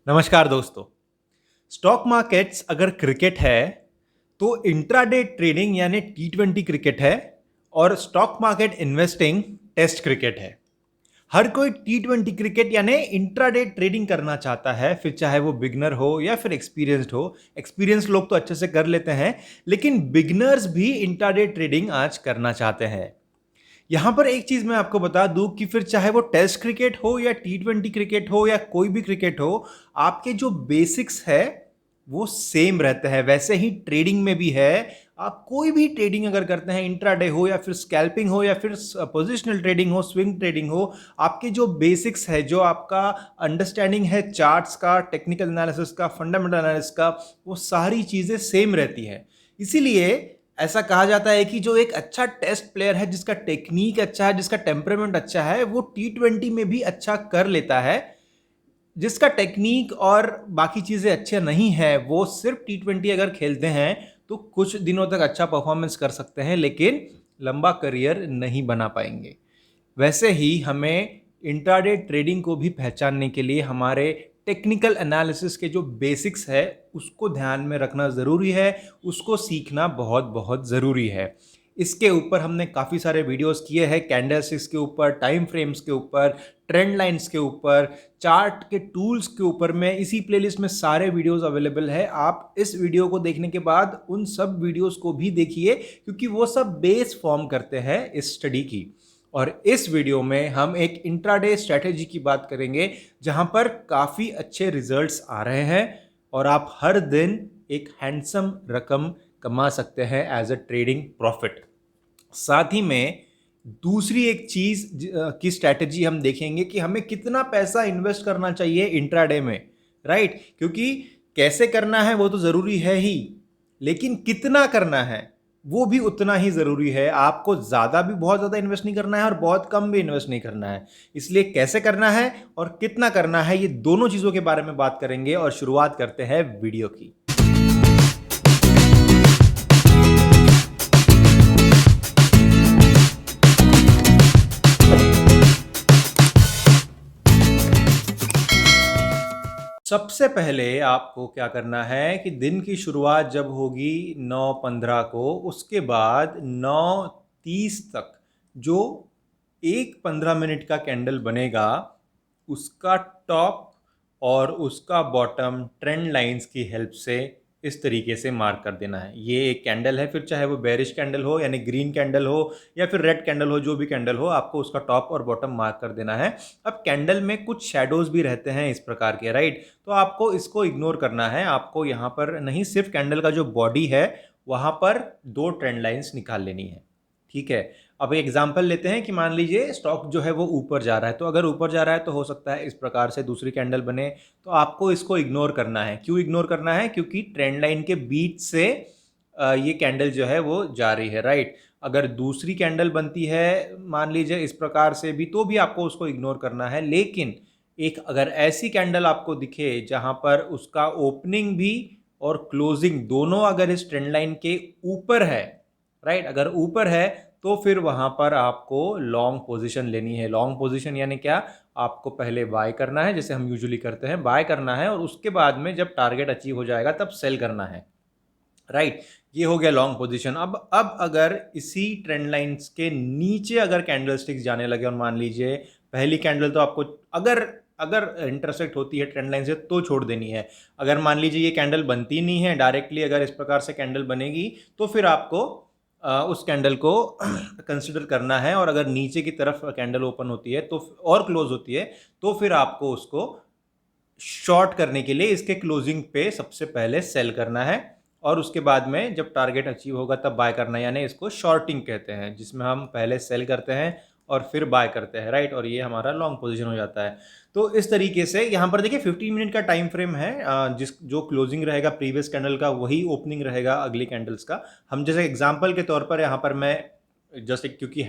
नमस्कार दोस्तों। Stock markets अगर क्रिकेट है तो इंट्राडे ट्रेडिंग यानी टी20 क्रिकेट है और stock market investing test cricket है। हर कोई टी20 क्रिकेट यानी इंट्राडे ट्रेडिंग करना चाहता है, फिर चाहे वो बिगनर हो या फिर एक्सपीरियंस्ड हो। एक्सपीरियंस लोग तो अच्छे से कर लेते हैं, लेकिन बिगनर्स भी इंट्राडे ट्रेडिंग आज करना चाहते हैं। यहां पर एक चीज मैं आपको बता दूं कि फिर चाहे वो टेस्ट क्रिकेट हो या टी20 क्रिकेट हो या कोई भी क्रिकेट हो, आपके जो बेसिक्स है वो सेम रहते हैं। वैसे ही ट्रेडिंग में भी है। आप कोई भी ट्रेडिंग अगर करते हैं, इंट्राडे हो या फिर स्कैल्पिंग हो या फिर पोजिशनल ट्रेडिंग हो, स्विंग ट्रेडिंग हो, आपके जो बेसिक्स है, जो आपका अंडरस्टैंडिंग है चार्ट्स का, टेक्निकल एनालिसिस का, फंडामेंटल एनालिसिस का, वो सारी चीजें सेम रहती है। इसीलिए ऐसा कहा जाता है कि जो एक अच्छा टेस्ट प्लेयर है, जिसका टेक्निक अच्छा है, जिसका टेम्परामेंट अच्छा है, वो टी20 में भी अच्छा कर लेता है। जिसका टेक्निक और बाकी चीजें अच्छे नहीं है, वो सिर्फ टी20 अगर खेलते हैं तो कुछ दिनों तक अच्छा परफॉर्मेंस कर सकते हैं, लेकिन लंबा करियर नहीं बना पाएंगे। वैसे ही हमें इंट्राडे ट्रेडिंग को भी पहचानने के लिए हमारे टेक्निकल एनालिसिस के जो बेसिक्स है उसको ध्यान में रखना ज़रूरी है, उसको सीखना बहुत बहुत ज़रूरी है। इसके ऊपर हमने काफ़ी सारे वीडियोस किए हैं, कैंडलस्टिक्स के ऊपर, टाइम फ्रेम्स के ऊपर, ट्रेंड लाइंस के ऊपर, चार्ट के टूल्स के ऊपर में इसी प्लेलिस्ट में सारे वीडियोस अवेलेबल है। आप इस वीडियो को देखने के बाद उन सब वीडियोस को भी देखिए, क्योंकि वो सब बेस फॉर्म करते हैं इस स्टडी की। और इस वीडियो में हम एक इंट्राडे स्ट्रेटेजी की बात करेंगे, जहां पर काफ़ी अच्छे रिजल्ट्स आ रहे हैं और आप हर दिन एक हैंडसम रकम कमा सकते हैं एज अ ट्रेडिंग प्रॉफिट। साथ ही में दूसरी एक चीज की स्ट्रैटेजी हम देखेंगे कि हमें कितना पैसा इन्वेस्ट करना चाहिए इंट्राडे में, राइट? क्योंकि कैसे करना है वो तो जरूरी है ही, लेकिन कितना करना है वो भी उतना ही जरूरी है। आपको ज्यादा भी बहुत ज्यादा इन्वेस्ट नहीं करना है और बहुत कम भी इन्वेस्ट नहीं करना है। इसलिए कैसे करना है और कितना करना है, ये दोनों चीजों के बारे में बात करेंगे और शुरुआत करते हैं वीडियो की। सबसे पहले आपको क्या करना है कि दिन की शुरुआत जब होगी 9:15 को, उसके बाद 9:30 तक जो एक 15 मिनट का कैंडल बनेगा, उसका टॉप और उसका बॉटम ट्रेंड लाइंस की हेल्प से इस तरीके से मार्क कर देना है। ये एक कैंडल है, फिर चाहे वो बेरिश कैंडल हो यानी ग्रीन कैंडल हो या फिर रेड कैंडल हो, जो भी कैंडल हो, आपको उसका टॉप और बॉटम मार्क कर देना है। अब कैंडल में कुछ शेडोज भी रहते हैं इस प्रकार के, राइट? तो आपको इसको इग्नोर करना है। आपको यहाँ पर नहीं, सिर्फ कैंडल का जो बॉडी है वहाँ पर दो ट्रेंड लाइंस निकाल लेनी है, ठीक है? अब एग्जांपल लेते हैं कि मान लीजिए स्टॉक जो है वो ऊपर जा रहा है, तो अगर ऊपर जा रहा है तो हो सकता है इस प्रकार से दूसरी कैंडल बने, तो आपको इसको इग्नोर करना है। क्यों इग्नोर करना है? क्योंकि ट्रेंड लाइन के बीच से ये कैंडल जो है वो जा रही है, राइट? अगर दूसरी कैंडल बनती है मान लीजिए इस प्रकार से भी, तो भी आपको उसको इग्नोर करना है। लेकिन एक अगर ऐसी कैंडल आपको दिखे जहां पर उसका ओपनिंग भी और क्लोजिंग दोनों अगर इस ट्रेंड लाइन के ऊपर है, राइट, अगर ऊपर है, तो फिर वहां पर आपको लॉन्ग पोजीशन लेनी है। लॉन्ग पोजीशन यानी क्या? आपको पहले बाय करना है, जैसे हम यूजुअली करते हैं, बाय करना है और उसके बाद में जब टारगेट अचीव हो जाएगा तब सेल करना है, राइट? ये हो गया लॉन्ग पोजीशन। अब अगर इसी ट्रेंड लाइंस के नीचे अगर कैंडलस्टिक्स जाने लगे और मान लीजिए पहली कैंडल तो आपको अगर अगर इंटरसेक्ट होती है ट्रेंड लाइन से तो छोड़ देनी है। अगर मान लीजिए ये कैंडल बनती नहीं है डायरेक्टली, अगर इस प्रकार से कैंडल बनेगी तो फिर आपको उस कैंडल को कंसिडर करना है। और अगर नीचे की तरफ कैंडल ओपन होती है तो और क्लोज होती है, तो फिर आपको उसको शॉर्ट करने के लिए इसके क्लोजिंग पे सबसे पहले सेल करना है और उसके बाद में जब टारगेट अचीव होगा तब बाय करना है। यानी इसको शॉर्टिंग कहते हैं, जिसमें हम पहले सेल करते हैं और फिर बाय करते हैं, राइट? और ये हमारा लॉन्ग पोजीशन हो जाता है। तो इस तरीके से यहाँ पर देखिए 15 मिनट का टाइम फ्रेम है। जिस जो क्लोजिंग रहेगा प्रीवियस कैंडल का, वही ओपनिंग रहेगा अगली कैंडल्स का। हम जैसे एग्जांपल के तौर पर यहाँ पर मैं जस्ट क्योंकि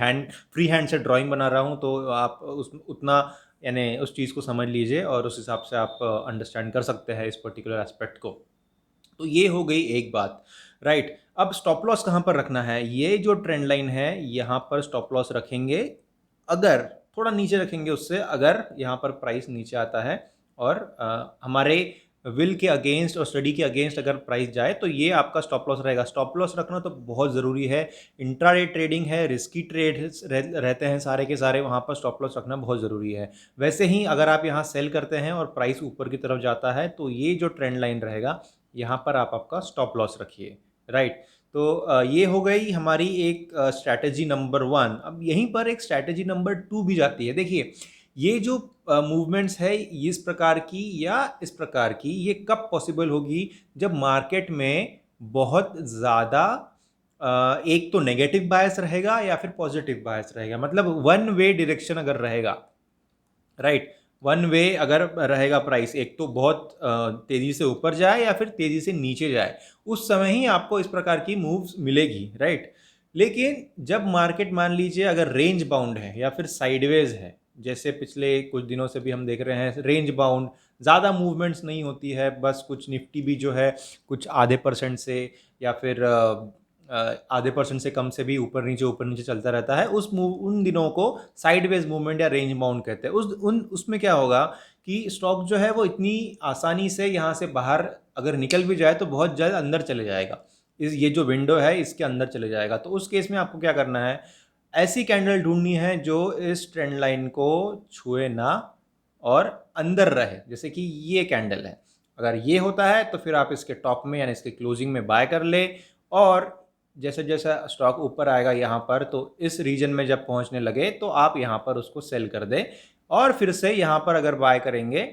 फ्री हैंड से ड्राइंग बना रहा हूँ, तो आप उतना यानी उस चीज़ को समझ लीजिए और उस हिसाब से आप अंडरस्टैंड कर सकते हैं इस पर्टिकुलर एस्पेक्ट को। तो ये हो गई एक बात, राइट? अब स्टॉप लॉस कहाँ पर रखना है? ये जो ट्रेंड लाइन है यहाँ पर स्टॉप लॉस रखेंगे, अगर थोड़ा नीचे रखेंगे उससे, अगर यहाँ पर प्राइस नीचे आता है और हमारे विल के अगेंस्ट और स्टडी के अगेंस्ट अगर प्राइस जाए तो ये आपका स्टॉप लॉस रहेगा। स्टॉप लॉस रखना तो बहुत ज़रूरी है। इंट्राडे ट्रेडिंग है, रिस्की ट्रेड रहते हैं सारे के सारे, वहाँ पर स्टॉप लॉस रखना बहुत ज़रूरी है। वैसे ही अगर आप यहाँ सेल करते हैं और प्राइस ऊपर की तरफ जाता है तो ये जो ट्रेंड लाइन रहेगा यहाँ पर आप आपका स्टॉप लॉस रखिए, राइट। तो ये हो गई हमारी एक स्ट्रैटेजी नंबर 1। अब यहीं पर एक स्ट्रैटेजी नंबर 2 भी जाती है। देखिए, ये जो मूवमेंट्स है इस प्रकार की या इस प्रकार की, ये कब पॉसिबल होगी? जब मार्केट में बहुत ज़्यादा एक तो नेगेटिव बायस रहेगा या फिर पॉजिटिव बायस रहेगा, मतलब वन वे डायरेक्शन अगर रहेगा, राइट। वन वे अगर रहेगा प्राइस, एक तो बहुत तेजी से ऊपर जाए या फिर तेजी से नीचे जाए, उस समय ही आपको इस प्रकार की मूव्स मिलेगी, राइट। लेकिन जब मार्केट मान लीजिए अगर रेंज बाउंड है या फिर साइडवेज है, जैसे पिछले कुछ दिनों से भी हम देख रहे हैं रेंज बाउंड, ज़्यादा मूवमेंट्स नहीं होती है, बस कुछ निफ्टी भी जो है कुछ आधे परसेंट से या फिर आधे परसेंट से कम से भी ऊपर नीचे चलता रहता है, उन दिनों को साइडवेज मूवमेंट या रेंज बाउंड कहते हैं। उसमें क्या होगा कि स्टॉक जो है वो इतनी आसानी से यहाँ से बाहर अगर निकल भी जाए तो बहुत जल्द अंदर चले जाएगा, ये जो विंडो है इसके अंदर चले जाएगा। तो उस केस में आपको क्या करना है, ऐसी कैंडल ढूंढनी है जो इस ट्रेंड लाइन को छुए ना और अंदर रहे, जैसे कि ये कैंडल है। अगर ये होता है तो फिर आप इसके टॉप में यानी इसके क्लोजिंग में बाय कर ले, और जैसे जैसा स्टॉक ऊपर आएगा यहाँ पर तो इस रीजन में जब पहुँचने लगे तो आप यहाँ पर उसको सेल कर दें, और फिर से यहाँ पर अगर बाय करेंगे,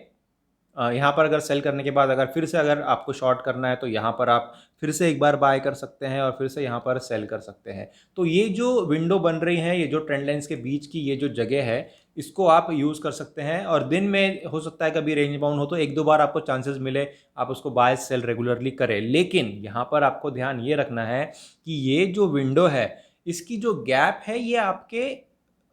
यहाँ पर अगर सेल करने के बाद अगर फिर से अगर आपको शॉर्ट करना है तो यहाँ पर आप फिर से एक बार बाय कर सकते हैं और फिर से यहाँ पर सेल कर सकते हैं। तो ये जो विंडो बन रही है, ये जो ट्रेंड लाइन्स के बीच की ये जो जगह है, इसको आप यूज़ कर सकते हैं। और दिन में हो सकता है कभी रेंज बाउंड हो तो एक दो बार आपको चांसेस मिले, आप उसको बाय सेल रेगुलरली करें। लेकिन यहाँ पर आपको ध्यान ये रखना है कि ये जो विंडो है इसकी जो गैप है ये आपके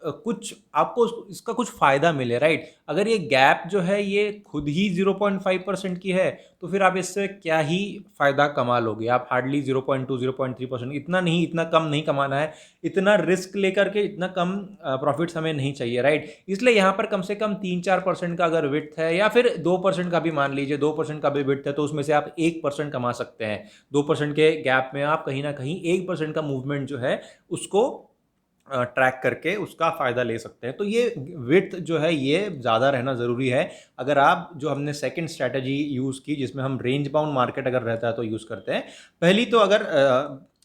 कुछ आपको इसका कुछ फ़ायदा मिले, राइट। अगर ये गैप जो है ये खुद ही 0.5% की है तो फिर आप इससे क्या ही फ़ायदा कमा लोगे। आप हार्डली 0.2 0.3%, इतना नहीं, इतना कम नहीं कमाना है, इतना रिस्क लेकर के इतना कम प्रॉफिट्स हमें नहीं चाहिए, राइट। इसलिए यहाँ पर कम से कम 3-4% का अगर विड्थ है या फिर 2% का भी मान लीजिए, 2% का भी विड्थ है तो उसमें से आप 1% कमा सकते हैं। 2% के गैप में आप कहीं ना कहीं 1% का मूवमेंट जो है उसको ट्रैक करके उसका फ़ायदा ले सकते हैं। तो ये विड्थ जो है ये ज़्यादा रहना ज़रूरी है। अगर आप जो हमने सेकंड स्ट्रैटेजी यूज़ की जिसमें हम रेंज बाउंड मार्केट अगर रहता है तो यूज़ करते हैं। पहली तो अगर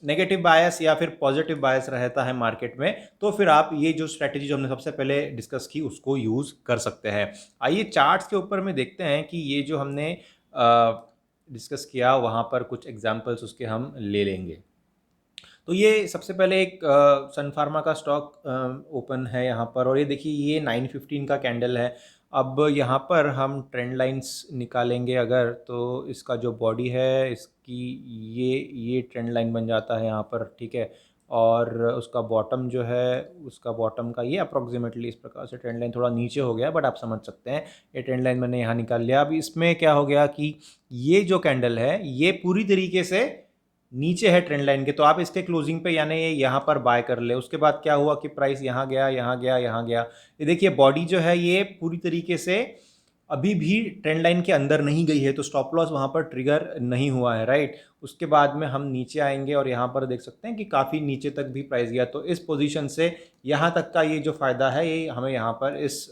नेगेटिव बायस या फिर पॉजिटिव बायस रहता है मार्केट में तो फिर आप ये जो स्ट्रैटेजी जो हमने सबसे पहले डिस्कस की उसको यूज़ कर सकते हैं। आइए चार्ट्स के ऊपर में देखते हैं कि ये जो हमने डिस्कस किया वहाँ पर कुछ एग्जाम्पल्स उसके हम ले लेंगे। तो ये सबसे पहले एक सन फार्मा का स्टॉक ओपन है यहाँ पर, और ये देखिए ये 915 का कैंडल है। अब यहाँ पर हम ट्रेंड लाइंस निकालेंगे अगर, तो इसका जो बॉडी है इसकी ये ट्रेंड लाइन बन जाता है यहाँ पर, ठीक है। और उसका बॉटम जो है उसका बॉटम का ये अप्रॉक्सीमेटली इस प्रकार से ट्रेंड लाइन थोड़ा नीचे हो गया, बट आप समझ सकते हैं ये ट्रेंड लाइन मैंने यहाँ निकाल लिया। अब इसमें क्या हो गया कि ये जो कैंडल है ये पूरी तरीके से नीचे है ट्रेंड लाइन के, तो आप इसके क्लोजिंग पे यानी ये यहाँ पर बाय कर ले। उसके बाद क्या हुआ कि प्राइस यहाँ गया, यहाँ गया, यहाँ गया। ये देखिए बॉडी जो है ये पूरी तरीके से अभी भी ट्रेंड लाइन के अंदर नहीं गई है, तो स्टॉप लॉस वहाँ पर ट्रिगर नहीं हुआ है, राइट। उसके बाद में हम नीचे आएंगे और यहाँ पर देख सकते हैं कि काफ़ी नीचे तक भी प्राइस गया। तो इस पोजीशन से यहाँ तक का ये जो फ़ायदा है ये हमें यहाँ पर इस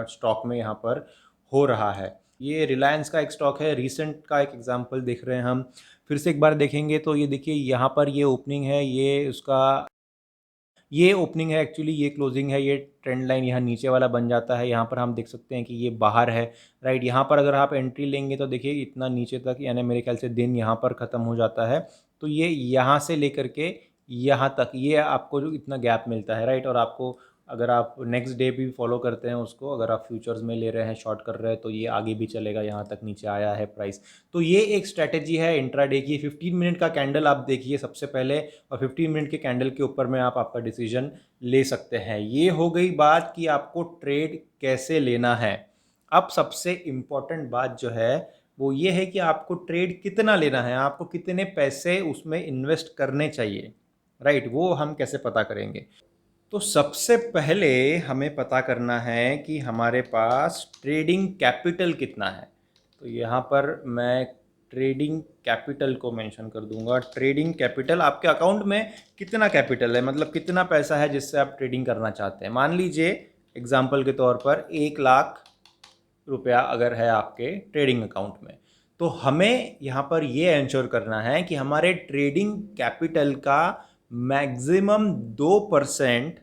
स्टॉक में यहाँ पर हो रहा है। ये रिलायंस का एक स्टॉक है, रिसेंट का एक एग्जाम्पल देख रहे हैं हम। फिर से एक बार देखेंगे तो ये देखिए यहाँ पर ये ओपनिंग है, ये उसका ये ओपनिंग है एक्चुअली, ये क्लोजिंग है, ये ट्रेंड लाइन यहाँ नीचे वाला बन जाता है। यहाँ पर हम देख सकते हैं कि ये बाहर है, राइट। यहाँ पर अगर आप एंट्री लेंगे तो देखिए इतना नीचे तक, यानी मेरे ख्याल से दिन यहाँ पर ख़त्म हो जाता है। तो ये यहाँ से लेकर के यहाँ तक ये आपको जो इतना गैप मिलता है, राइट। और आपको अगर आप नेक्स्ट डे भी फॉलो करते हैं उसको, अगर आप फ्यूचर्स में ले रहे हैं, शॉर्ट कर रहे हैं, तो ये आगे भी चलेगा, यहाँ तक नीचे आया है प्राइस। तो ये एक स्ट्रैटेजी है इंट्राडे की। 15 मिनट का कैंडल आप देखिए सबसे पहले, और 15 मिनट के कैंडल के ऊपर में आप आपका डिसीजन ले सकते हैं। ये हो गई बात कि आपको ट्रेड कैसे लेना है। अब सबसे इम्पॉर्टेंट बात जो है वो ये है कि आपको ट्रेड कितना लेना है, आपको कितने पैसे उसमें इन्वेस्ट करने चाहिए, राइट। वो हम कैसे पता करेंगे? तो सबसे पहले हमें पता करना है कि हमारे पास ट्रेडिंग कैपिटल कितना है। तो यहाँ पर मैं ट्रेडिंग कैपिटल को मेंशन कर दूंगा। ट्रेडिंग कैपिटल, आपके अकाउंट में कितना कैपिटल है, मतलब कितना पैसा है जिससे आप ट्रेडिंग करना चाहते हैं। मान लीजिए एग्जाम्पल के तौर पर 1 लाख रुपया अगर है आपके ट्रेडिंग अकाउंट में, तो हमें यहाँ पर ये एंश्योर करना है कि हमारे ट्रेडिंग कैपिटल का मैक्सिमम 2%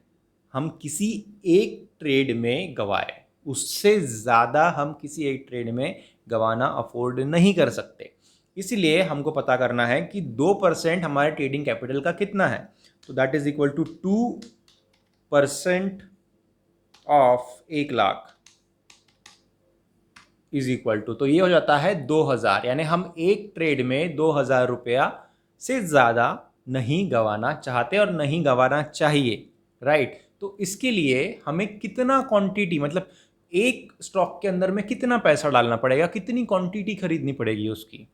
हम किसी एक ट्रेड में गवाए। उससे ज़्यादा हम किसी एक ट्रेड में गवाना अफोर्ड नहीं कर सकते। इसलिए हमको पता करना है कि 2% हमारे ट्रेडिंग कैपिटल का कितना है। तो that is equal to 2% of 1 lakh is equal to, तो ये हो जाता है 2000। यानी हम एक ट्रेड में 2000 रुपया से ज़्यादा नहीं गंवाना चाहते और नहीं गंवाना चाहिए, राइट। तो इसके लिए हमें कितना क्वांटिटी, मतलब एक स्टॉक के अंदर में कितना पैसा डालना पड़ेगा, कितनी क्वांटिटी खरीदनी पड़ेगी उसकी,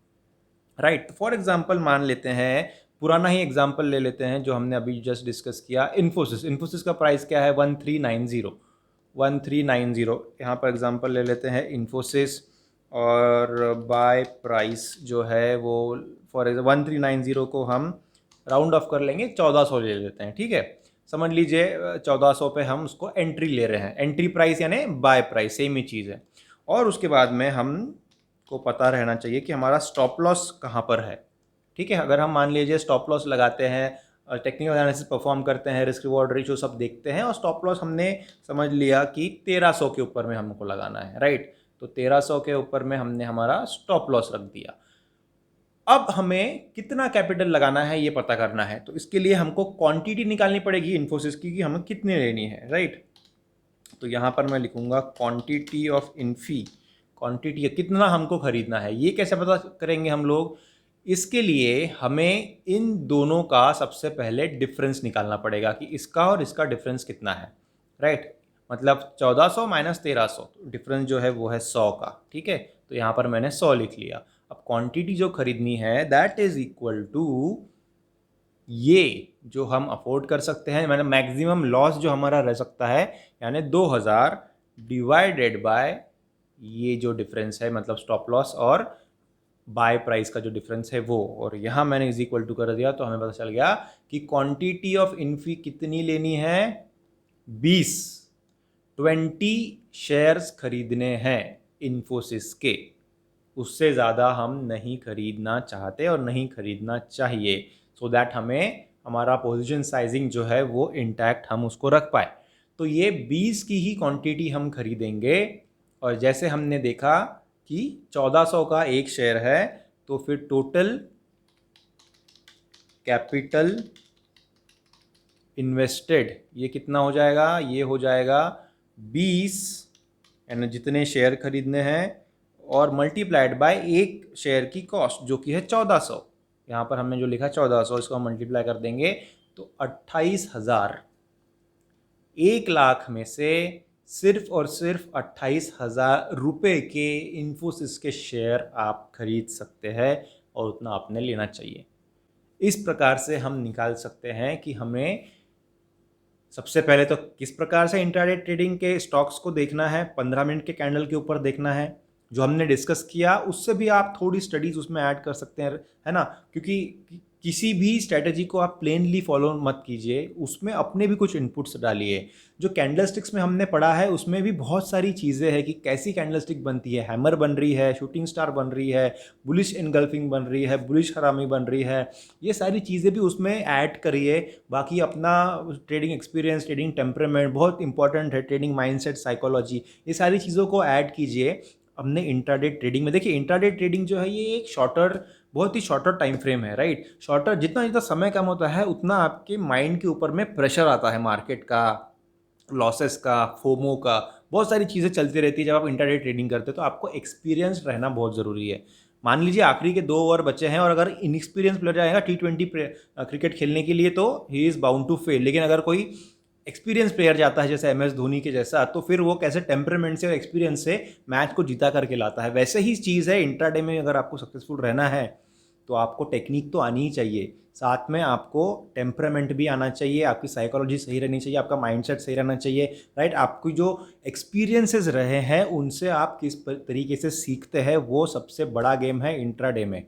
राइट। फॉर एग्जांपल मान लेते हैं, पुराना ही एग्जांपल ले लेते हैं जो हमने अभी जस्ट डिस्कस किया, इन्फोसिस। इन्फोसिस का प्राइस क्या है, 1390। यहाँ पर एग्जांपल ले लेते हैं इन्फोसिस, और बाय प्राइस जो है वो फॉर 1390 को हम राउंड ऑफ कर लेंगे, 1400 ले लेते हैं, ठीक है। समझ लीजिए 1400 पे हम उसको एंट्री ले रहे हैं। एंट्री प्राइस यानी बाय प्राइस सेम ही चीज़ है। और उसके बाद में हम को पता रहना चाहिए कि हमारा स्टॉप लॉस कहाँ पर है, ठीक है। अगर हम मान लीजिए स्टॉप लॉस लगाते हैं, टेक्निकल एनालिसिस परफॉर्म करते हैं, रिस्क रिवॉर्ड रेशियो सब देखते हैं, और स्टॉप लॉस हमने समझ लिया कि 1300 के ऊपर में हमको लगाना है, राइट। तो 1300 के ऊपर में हमने हमारा स्टॉप लॉस रख दिया। अब हमें कितना कैपिटल लगाना है ये पता करना है। तो इसके लिए हमको क्वांटिटी निकालनी पड़ेगी इन्फोसिस की कि हमें कितनी लेनी है, राइट। तो यहाँ पर मैं लिखूंगा क्वांटिटी ऑफ इन्फी। क्वांटिटी कितना हमको खरीदना है, ये कैसे पता करेंगे हम लोग। इसके लिए हमें इन दोनों का सबसे पहले डिफरेंस निकालना पड़ेगा कि इसका और इसका डिफरेंस कितना है, राइट। मतलब 1400 माइनस 1300, डिफरेंस जो है वो है 100 का, ठीक है। तो यहाँ पर मैंने 100 लिख लिया। अब क्वांटिटी जो खरीदनी है दैट इज इक्वल टू ये जो हम अफोर्ड कर सकते हैं, मैंने मैक्सिमम लॉस जो हमारा रह सकता है, यानी 2000 डिवाइडेड बाय ये जो डिफरेंस है, मतलब स्टॉप लॉस और बाय प्राइस का जो डिफरेंस है वो। और यहाँ मैंने इज इक्वल टू कर दिया, तो हमें पता चल गया कि क्वांटिटी ऑफ इन्फी कितनी लेनी है, 20 शेयर्स खरीदने हैं इन्फोसिस के। उससे ज़्यादा हम नहीं खरीदना चाहते और नहीं खरीदना चाहिए, सो दैट हमें हमारा पोजीशन साइजिंग जो है वो इंटैक्ट हम उसको रख पाए। तो ये 20 की ही क्वांटिटी हम खरीदेंगे। और जैसे हमने देखा कि 1400 का एक शेयर है, तो फिर टोटल कैपिटल इन्वेस्टेड ये कितना हो जाएगा, ये हो जाएगा 20, यानी जितने शेयर खरीदने हैं, और मल्टीप्लाइड बाय एक शेयर की कॉस्ट जो कि है 1400। यहाँ पर हमने जो लिखा 1400, इसको हम मल्टीप्लाई कर देंगे तो 28,000। 1 लाख में से सिर्फ और सिर्फ 28,000 रुपये के इन्फोसिस के शेयर आप खरीद सकते हैं, और उतना आपने लेना चाहिए। इस प्रकार से हम निकाल सकते हैं कि हमें सबसे पहले तो किस प्रकार से इंट्राडे ट्रेडिंग के स्टॉक्स को देखना है, 15 मिनट के कैंडल के ऊपर देखना है, जो हमने डिस्कस किया उससे भी आप थोड़ी स्टडीज़ उसमें ऐड कर सकते हैं, है ना। क्योंकि किसी भी स्ट्रेटजी को आप प्लेनली फॉलो मत कीजिए, उसमें अपने भी कुछ इनपुट्स डालिए। जो कैंडलस्टिक्स में हमने पढ़ा है उसमें भी बहुत सारी चीज़ें हैं कि कैसी कैंडलस्टिक बनती है, हैमर बन रही है, शूटिंग स्टार बन रही है, बुलिश इनगल्फिंग बन रही है, बुलिश हरामी बन रही है, ये सारी चीज़ें भी उसमें ऐड करिए। बाकी अपना ट्रेडिंग एक्सपीरियंस, ट्रेडिंग टेम्परामेंट बहुत इंपॉर्टेंट है, ट्रेडिंग माइंडसेट, साइकोलॉजी, ये सारी चीज़ों को ऐड कीजिए हमने इंट्राडे ट्रेडिंग में। देखिए इंट्राडे ट्रेडिंग जो है ये एक बहुत ही शॉर्टर टाइम फ्रेम है, राइट। शॉर्टर जितना जितना समय कम होता है उतना आपके माइंड के ऊपर में प्रेशर आता है, मार्केट का, लॉसेस का, फोमो का, बहुत सारी चीज़ें चलती रहती है। जब आप इंट्राडे ट्रेडिंग करते हो तो आपको एक्सपीरियंस रहना बहुत ज़रूरी है। मान लीजिए आखिरी के 2 ओवर बचे हैं और अगर इनएक्सपीरियंस प्लेयर जाएगा T20 क्रिकेट खेलने के लिए तो he is bound to fail. लेकिन अगर कोई एक्सपीरियंस प्लेयर जाता है जैसे MS धोनी के जैसा, तो फिर वो कैसे टेम्परामेंट से और एक्सपीरियंस से मैच को जीता करके लाता है। वैसे ही चीज़ है इंट्राडे में, अगर आपको सक्सेसफुल रहना है तो आपको टेक्निक तो आनी ही चाहिए, साथ में आपको टेम्परामेंट भी आना चाहिए, आपकी साइकोलॉजी सही रहनी चाहिए, आपका माइंडसेट सही रहना चाहिए, राइट। आपकी जो एक्सपीरियंसेस रहे हैं उनसे आप किस तरीके से सीखते हैं, वो सबसे बड़ा गेम है इंट्राडे में,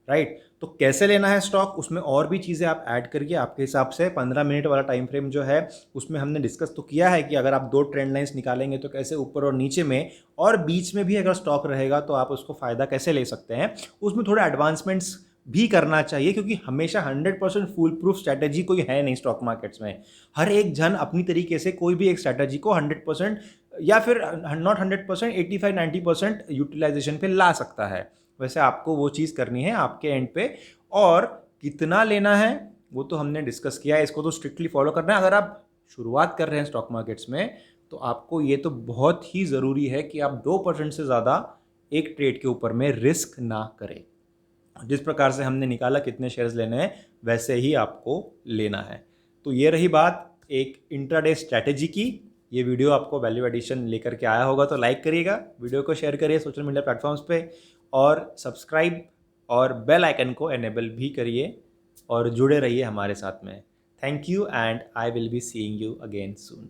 राइट। तो कैसे लेना है स्टॉक, उसमें और भी चीज़ें आप ऐड करिए आपके हिसाब से। 15 मिनट वाला टाइम फ्रेम जो है उसमें हमने डिस्कस तो किया है कि अगर आप 2 ट्रेंड लाइंस निकालेंगे तो कैसे ऊपर और नीचे में और बीच में भी अगर स्टॉक रहेगा तो आप उसको फ़ायदा कैसे ले सकते हैं। उसमें थोड़े एडवांसमेंट्स भी करना चाहिए, क्योंकि हमेशा 100% फुल प्रूफ स्ट्रैटेजी कोई है नहीं स्टॉक मार्केट्स में। हर एक जन अपनी तरीके से कोई भी एक स्ट्रैटेजी को 100% या फिर नॉट 100%, 85-90% यूटिलाइजेशन पे ला सकता है। वैसे आपको वो चीज़ करनी है आपके एंड पे, और कितना लेना है वो तो हमने डिस्कस किया है, इसको तो स्ट्रिक्टली फॉलो करना है। अगर आप शुरुआत कर रहे हैं स्टॉक मार्केट्स में तो आपको ये तो बहुत ही ज़रूरी है कि आप 2% से ज़्यादा एक ट्रेड के ऊपर में रिस्क ना करें। जिस प्रकार से हमने निकाला कितने शेयर्स लेने हैं वैसे ही आपको लेना है। तो ये रही बात एक इंट्राडे स्ट्रैटेजी की। ये वीडियो आपको वैल्यू एडिशन लेकर के आया होगा तो लाइक करिएगा, वीडियो को शेयर करिए सोशल मीडिया प्लेटफॉर्म्स पे, और सब्सक्राइब और बेल आइकन को एनेबल भी करिए और जुड़े रहिए हमारे साथ में। Thank you and I will be seeing you again soon.